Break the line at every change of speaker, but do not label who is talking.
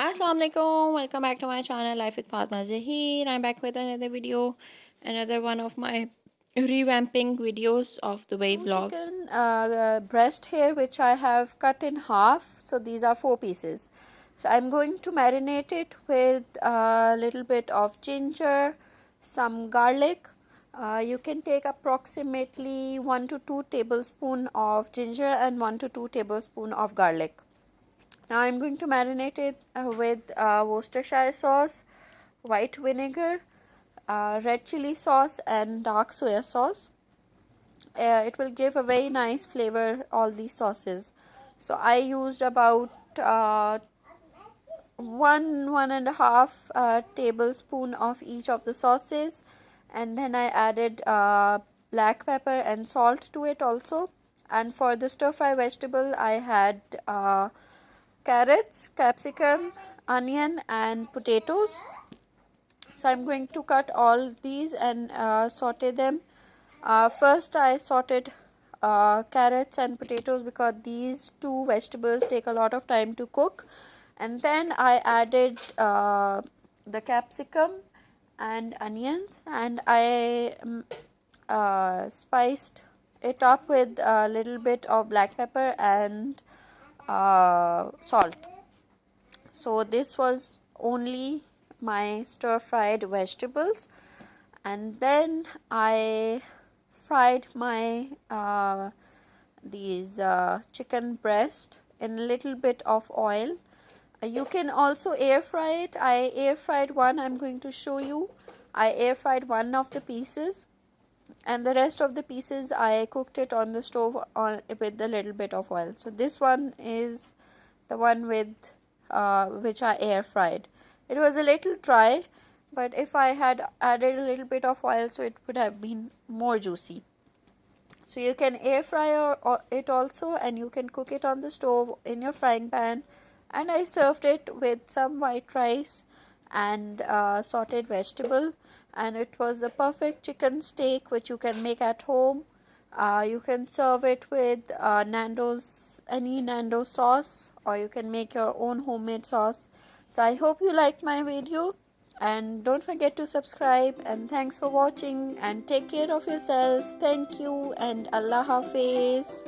Assalamualaikum, welcome back to my channel Life with Fatma Zahir. I'm back with another video, another one of my revamping videos of the way
Two
vlogs.
chicken breast here which I have cut in half. So these are 4 pieces. So I'm going to marinate it with a little bit of ginger, some garlic. You can take approximately 1 to 2 tablespoon of ginger and 1 to 2 tablespoon of garlic. Now I'm going to marinate it with Worcestershire sauce, white vinegar, red chili sauce and dark soya sauce. It will give a very nice flavor, all these sauces. So I used about 1.5 tablespoon of each of the sauces, and then I added black pepper and salt to it also. And for the stir fry vegetable I had carrots, capsicum, onion and potatoes. So I'm going to cut all these and saute them. First I sauteed carrots and potatoes because these two vegetables take a lot of time to cook, and then I added the capsicum and onions, and I spiced it up with a little bit of black pepper and salt. So this was only my stir fried vegetables, and then I fried my these chicken breast in a little bit of oil. You can also air fry it. I air fried one. I'm going to show you. I air fried one of the pieces, and the rest of the pieces I cooked it on the stove on with a little bit of oil. So this one is the one with which I air fried. It was a little dry, but if I had added a little bit of oil, so it would have been more juicy. So you can air fry it also, and you can cook it on the stove in your frying pan. And I served it with some white rice and sauteed vegetable, and it was a perfect chicken steak which you can make at home. You can serve it with any Nando's sauce, or you can make your own homemade sauce. So I hope you liked my video, and don't forget to subscribe, and thanks for watching, and take care of yourself. Thank you, and Allah Hafiz.